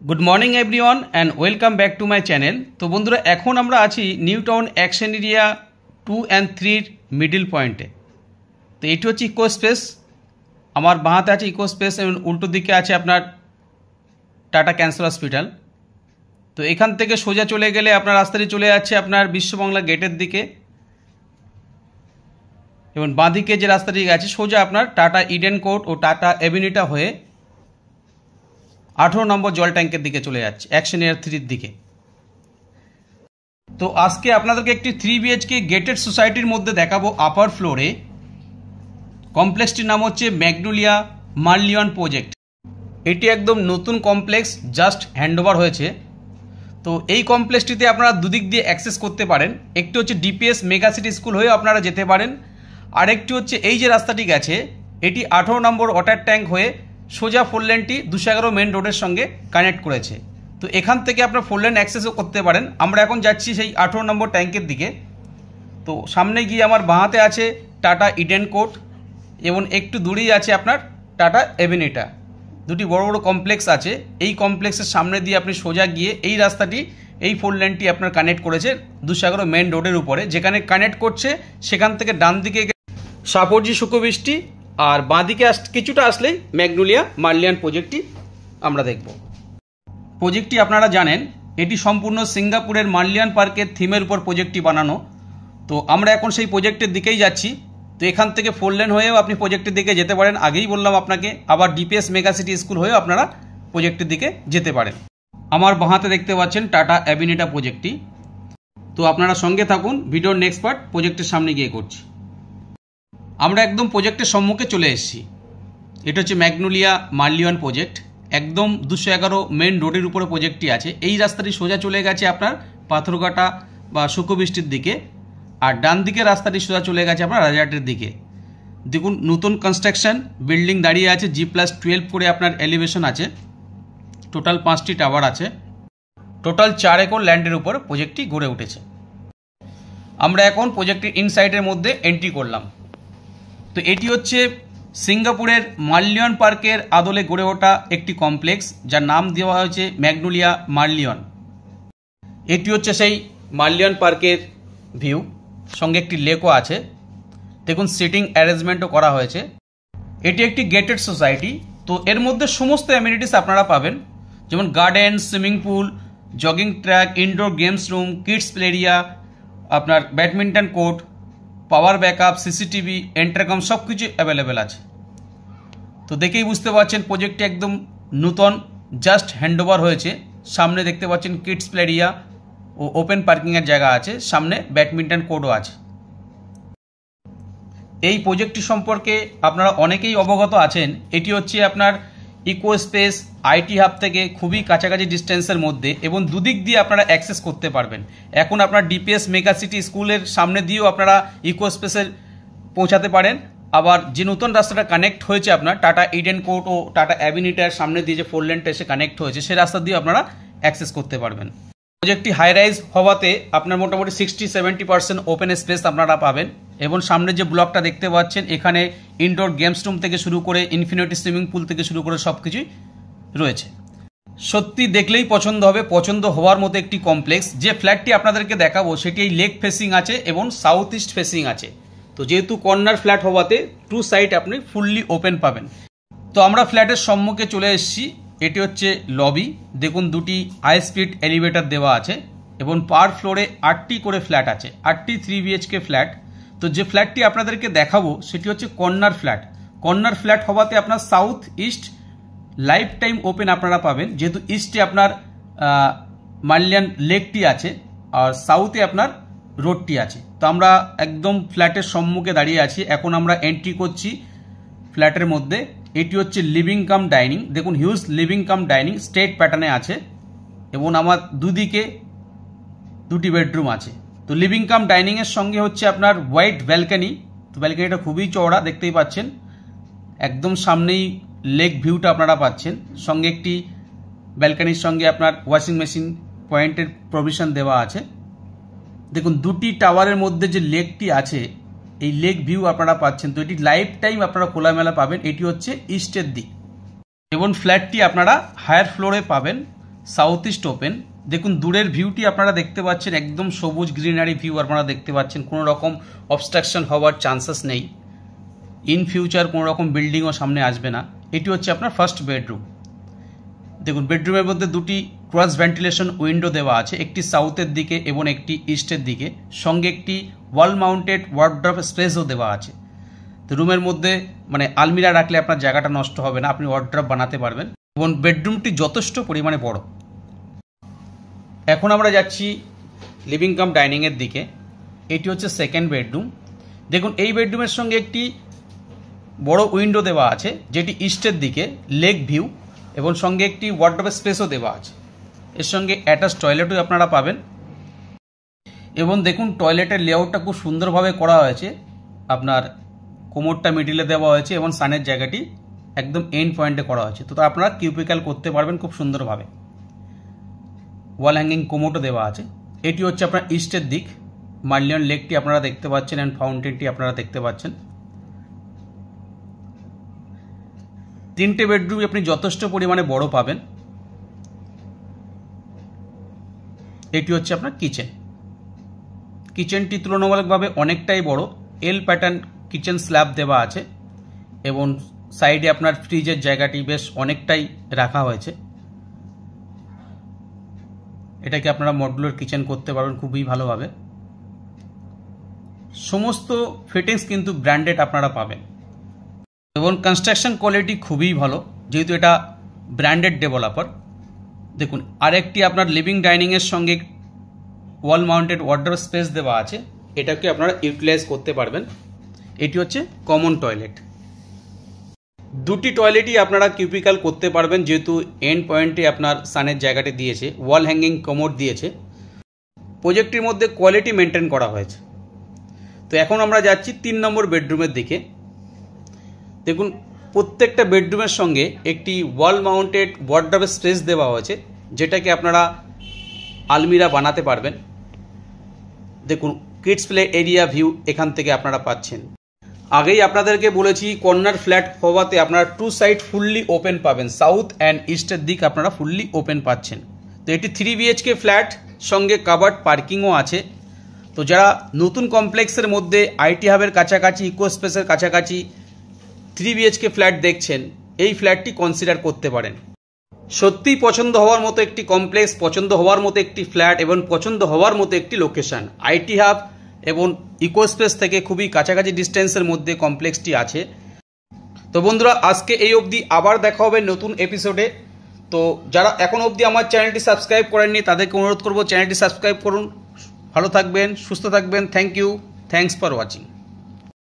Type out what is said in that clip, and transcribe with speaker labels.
Speaker 1: Good morning everyone and welcome back to my channel. तो बंधुरा एखन आमरा आछि new town action area 2 and 3 middle पॉइंटे। तो एटी होच्छे इको स्पेस, आमार बाहाते आछे इको स्पेस एबं उल्टो दिके आछे आपनार टाटा कैंसार हॉस्पिटल। तो एखान थेके सोजा चले गेले आपनार रास्ताटी चले जाच्छे आपनार विश्वबांगला गेटेर दिके एबं बाँ दिके जे रास्ताटी गेছে सोजा आपनार टाटा इडेन कोर्ट और टाटा एभिनिटा हये 18 নম্বর জল ট্যাঙ্কের দিকে চলে যাচ্ছে অ্যাকশন এরিয়া 3 দিকে। তো আজকে আপনাদেরকে একটি 3 বিএইচকে গেটেড সোসাইটির মধ্যে দেখাবো আপার ফ্লোরে। কমপ্লেক্সটির নাম হচ্ছে ম্যাগনোলিয়া মার্লিয়ন প্রজেক্ট। এটি একদম নতুন কমপ্লেক্স, জাস্ট হ্যান্ডওভার হয়েছে। তো এই কমপ্লেক্সটিতে আপনারা দুদিক দিয়ে অ্যাক্সেস করতে পারেন। একটি হচ্ছে ডিপিএস মেগা সিটি স্কুল হয়ে আপনারা যেতে পারেন, আরেকটি হচ্ছে এই যে রাস্তাটি গেছে এটি 18 নম্বর ওয়াটার ট্যাঙ্ক হয়ে সোজা ফোর লেনটি 211 মেন রোডের সঙ্গে কানেক্ট করেছে। তো এখান থেকে আপনার ফোর লেন অ্যাক্সেসও করতে পারেন। আমরা এখন যাচ্ছি সেই 18 নম্বর ট্যাঙ্কের দিকে। তো সামনে গিয়ে আমার বাঁহাতে আছে টাটা ইডেন কোর্ট এবং একটু দূরেই আছে আপনার টাটা এভিনিটা। দুটি বড় বড় কমপ্লেক্স আছে। এই কমপ্লেক্সের সামনে দিয়ে আপনি সোজা গিয়ে এই রাস্তাটি এই ফোর লেনটি আপনার কানেক্ট করেছে 211 মেন রোডের উপরে। যেখানে কানেক্ট করছে সেখান থেকে ডান দিকে সাপরজি শুকবৃষ্টি আর বাঁদিকে কিছুটা আসলেই ম্যাগনোলিয়া মার্লিয়ান প্রজেক্টটি আমরা দেখব। প্রজেক্টটি আপনারা জানেন এটি সম্পূর্ণ সিঙ্গাপুরের মার্লিয়ান পার্কের থিমের উপর প্রজেক্টটি বানানো। তো আমরা এখন সেই প্রজেক্টের দিকেই যাচ্ছি। তো এখান থেকে ফোর লেন হয়েও আপনি প্রজেক্টের দিকে যেতে পারেন, আগেই বললাম আপনাকে। আবার ডিপিএস মেগা সিটি স্কুল হয়েও আপনারা প্রজেক্টের দিকে যেতে পারেন। আমার বাঁহাতে দেখতে পাচ্ছেন টাটা এভিনিটা প্রজেক্টটি। তো আপনারা সঙ্গে থাকুন, ভিডিওর নেক্সট পার্ট প্রজেক্টের সামনে গিয়ে করছি। আমরা একদম প্রজেক্টের সম্মুখে চলে এসেছি। এটা হচ্ছে ম্যাগনোলিয়া মার্লিয়ন প্রজেক্ট। একদম 211 মেন রোডের উপরে প্রজেক্টটি আছে। এই রাস্তাটি সোজা চলে গেছে আপনার পাথরঘাটা বা শুকবৃষ্টির দিকে, আর ডান দিকে রাস্তাটি সোজা চলে গেছে আপনার রাজারহাটের দিকে। দেখুন নতুন কনস্ট্রাকশন বিল্ডিং দাঁড়িয়ে আছে, G+12 করে আপনার এলিভেশন আছে। টোটাল 5টি টাওয়ার আছে। টোটাল 4 একর ল্যান্ডের উপর প্রজেক্টটি গড়ে উঠেছে। আমরা এখন প্রজেক্টের ইনসাইডের মধ্যে এন্ট্রি করলাম। তো এটি হচ্ছে সিঙ্গাপুরের মার্লিয়ন পার্কের আদলে গড়ে ওঠা একটি কমপ্লেক্স, যার নাম দেওয়া হয়েছে ম্যাগনোলিয়া মার্লিয়ন। এটি হচ্ছে সেই মার্লিয়ন পার্কের ভিউ, সঙ্গে একটি লেকও আছে। দেখুন সিটিং অ্যারেঞ্জমেন্টও করা হয়েছে। এটি একটি গেটেড সোসাইটি। তো এর মধ্যে সমস্ত অ্যামিনিটিস আপনারা পাবেন, যেমন garden, swimming pool, jogging track, indoor games room, kids play area, আপনার badminton court, power backup, CCTV, intercom সব কিছু অ্যাভেলেবেল আছে। তো দেখেই বুঝতে পারছেন প্রজেক্টটি একদম নূতন, জাস্ট হ্যান্ডওভার হয়েছে। সামনে দেখতে পাচ্ছেন কিডস প্লে এরিয়া ও ওপেন পার্কিংয়ের জায়গা আছে, সামনে ব্যাডমিন্টন কোর্টও আছে। এই প্রজেক্টটি সম্পর্কে আপনারা অনেকেই অবগত আছেন। এটি হচ্ছে আপনার ইকো স্পেস আইটি হাব থেকে খুবই কাছাকাছি ডিস্টেন্সের মধ্যে এবং দুদিক দিয়ে আপনারা অ্যাক্সেস করতে পারবেন। এখন আপনার ডিপিএস মেগা সিটি স্কুলের সামনে দিয়েও আপনারা ইকো স্পেসের পৌঁছাতে পারেন। আবার যে নতুন রাস্তাটা কানেক্ট হয়েছে আপনার টাটা ইডেন কোর্ট ও টাটা অ্যাভিনিটার সামনে দিয়ে যে ফোর লেনটা এসে কানেক্ট হয়েছে সেই রাস্তা দিয়ে আপনারা অ্যাক্সেস করতে পারবেন। প্রজেক্টটি হাই রাইজ হওয়াতে আপনার মোটামুটি 60-70% ওপেন স্পেস আপনারা পাবেন। এবং সামনে যে ব্লকটা দেখতে পাচ্ছেন এখানে ইনডোর গেমস রুম থেকে শুরু করে ইনফিনিটি সুইমিং পুল থেকে শুরু করে সব কিছুই রয়েছে। সত্যি দেখলেই পছন্দ হবে, পছন্দ হওয়ার মতো একটি কমপ্লেক্স। যে ফ্ল্যাটটি আপনাদেরকে দেখাবো সেটি এই লেক ফেসিং আছে এবং সাউথ ইস্ট ফেসিং আছে। তো যেহেতু কর্নার ফ্ল্যাট হওয়াতে 2 সাইড আপনি ফুললি ওপেন পাবেন। তো আমরা ফ্ল্যাটের সম্মুখে চলে এসেছি। এটি হচ্ছে লবি। দেখুন দুটি হাই স্পিড এলিভেটর দেওয়া আছে এবং পার ফ্লোরে 8টি করে ফ্ল্যাট আছে, 8টি 3 বিএইচকে ফ্ল্যাট। তো যে ফ্ল্যাটটি আপনাদেরকে দেখাবো সেটি হচ্ছে কর্নার ফ্ল্যাট। কর্নার ফ্ল্যাট হওয়াতে আপনার south east life time open আপনারা পাবেন, যেহেতু ইস্টে আপনার মার্লিয়ান লেকটি আছে আর সাউথে আপনার রোডটি আছে। তো আমরা একদম ফ্ল্যাটের সম্মুখে দাঁড়িয়ে আছি। এখন আমরা এন্ট্রি করছি ফ্ল্যাটের মধ্যে। এটি হচ্ছে লিভিং কাম ডাইনিং। দেখুন huge living cum dining straight প্যাটার্নে আছে এবং আমার দুদিকে 2টি বেডরুম আছে। তো লিভিং কাম ডাইনিংয়ের সঙ্গে হচ্ছে আপনার হোয়াইট ব্যালকনি। তো ব্যালকনিটা খুবই চওড়া দেখতেই পাচ্ছেন। একদম সামনেই লেক ভিউটা আপনারা পাচ্ছেন। সঙ্গে একটি ব্যালকনির সঙ্গে আপনার ওয়াশিং মেশিন পয়েন্টের প্রভিশন দেওয়া আছে। দেখুন 2টি টাওয়ারের মধ্যে যে লেকটি আছে এই লেক ভিউ আপনারা পাচ্ছেন। তো এটি লাইফ টাইম আপনারা খোলামেলা পাবেন। এটি হচ্ছে ইস্টের দিক এবং ফ্ল্যাটটি আপনারা হায়ার ফ্লোরে পাবেন। South east open. দেখুন দূরের ভিউটি আপনারা দেখতে পাচ্ছেন, একদম সবুজ গ্রিনারি ভিউ আপনারা দেখতে পাচ্ছেন, কোনো রকম অবস্ট্রাকশন হওয়ার চান্সেস নেই। ইন ফিউচার কোনো রকম বিল্ডিংও সামনে আসবে না। এটি হচ্ছে আপনার ফার্স্ট বেডরুম। দেখুন বেডরুমের মধ্যে দুটি ক্রস ভেন্টিলেশন উইন্ডো দেওয়া আছে, একটি সাউথের দিকে এবং একটি ইস্টের দিকে, সঙ্গে একটি ওয়াল মাউন্টেড ওয়ার্ডরোব স্পেসও দেওয়া আছে। তো রুমের মধ্যে মানে আলমিরা রাখলে আপনার জায়গাটা নষ্ট হবে না, আপনি ওয়ার্ডরোব বানাতে পারবেন এবং বেডরুমটি যথেষ্ট পরিমাণে বড়। এখন আমরা যাচ্ছি লিভিং কাম ডাইনিংয়ের দিকে। এটি হচ্ছে সেকেন্ড বেডরুম। দেখুন এই বেডরুমের সঙ্গে একটি বড় উইন্ডো দেওয়া আছে, যেটি ইস্টের দিকে, লেক ভিউ, এবং সঙ্গে একটি ওয়ার্ডরোব স্পেসও দেওয়া আছে। এর সঙ্গে অ্যাটাচ টয়লেটও আপনারা পাবেন। এবং দেখুন টয়লেটের লেআউটটা খুব সুন্দরভাবে করা হয়েছে, আপনার কোমরটা মিডিলে দেওয়া হয়েছে এবং সানের জায়গাটি একদম এন্ড পয়েন্টে করা হয়েছে। তো আপনারা কিউবিক্যাল করতে পারবেন খুব সুন্দরভাবে। ওয়াল হ্যাঙ্গিং কোমোটও দেওয়া আছে। এটি হচ্ছে আপনার ইস্টের দিক, মার্লিয়ন লেকটি আপনারা দেখতে পাচ্ছেন অ্যান্ড ফাউন্টেনটি আপনারা দেখতে পাচ্ছেন। তিনটে বেডরুম আপনি যথেষ্ট পরিমাণে বড় পাবেন। এটি হচ্ছে আপনার কিচেন। কিচেনটি তুলনামূলকভাবে অনেকটাই বড়, এল প্যাটার্ন কিচেন স্ল্যাব দেওয়া আছে এবং সাইডে আপনার ফ্রিজের জায়গাটি বেশ অনেকটাই রাখা হয়েছে। এটাকে আপনারা মডুলার কিচেন করতে পারবেন খুবই ভালোভাবে। সমস্ত ফিটিংস কিন্তু ব্র্যান্ডেড আপনারা পাবেন এবং কনস্ট্রাকশন কোয়ালিটি খুবই ভালো, যেহেতু এটা ব্র্যান্ডেড ডেভেলপার। দেখুন আরেকটি আপনার লিভিং ডাইনিংয়ের সঙ্গে ওয়াল মাউন্টেড ওয়ার্ডরোব স্পেস দেওয়া আছে, এটাকে আপনারা ইউটিলাইজ করতে পারবেন। এটি হচ্ছে কমন টয়লেট। দুটি টয়লেটই আপনারা কিউবিক্যাল করতে পারবেন, যেহেতু এন্ড পয়েন্টে আপনার সানের জায়গাটি দিয়েছে, ওয়াল হ্যাঙ্গিং কমোড দিয়েছে। প্রজেক্টটির মধ্যে কোয়ালিটি মেনটেন করা হয়েছে। তো এখন আমরা যাচ্ছি 3 নম্বর বেডরুমের দিকে। দেখুন প্রত্যেকটা বেডরুমের সঙ্গে একটি ওয়াল মাউন্টেড ওয়ার্ডরোব স্পেস দেওয়া হয়েছে, যেটাকে আপনারা আলমিরা বানাতে পারবেন। দেখুন কিডস প্লে এরিয়া ভিউ এখান থেকে আপনারা পাচ্ছেন। আগেই আপনাদেরকে বলেছি কর্নার ফ্ল্যাট হওয়াতে আপনারা 2 সাইড ফুললি ওপেন পাবেন, সাউথ অ্যান্ড ইস্টের দিক আপনারা ফুললি ওপেন পাচ্ছেন। তো এটি 3 BHK ফ্ল্যাট, সঙ্গে কাভার্ড পার্কিংও আছে। তো যারা নতুন কমপ্লেক্সের মধ্যে আইটি হাবের কাছাকাছি, ইকো স্পেসের কাছাকাছি 3 BHK ফ্ল্যাট দেখছেন, এই ফ্ল্যাটটি কনসিডার করতে পারেন। সত্যিই পছন্দ হওয়ার মতো একটি কমপ্লেক্স, পছন্দ হওয়ার মতো একটি ফ্ল্যাট এবং পছন্দ হওয়ার মতো একটি লোকেশন। আইটি হাব এবং ইকো স্পেস থেকে খুবই কাছাকাছি ডিস্টেন্সের মধ্যে কমপ্লেক্সটি আছে। তো বন্ধুরা আজকে এই অবধি, আবার দেখা হবে নতুন এপিসোডে। তো যারা এখন অবধি আমার চ্যানেলটি সাবস্ক্রাইব করেননি তাদেরকে অনুরোধ করব চ্যানেলটি সাবস্ক্রাইব করুন। ভালো থাকবেন, সুস্থ থাকবেন। Thank you, thanks for watching.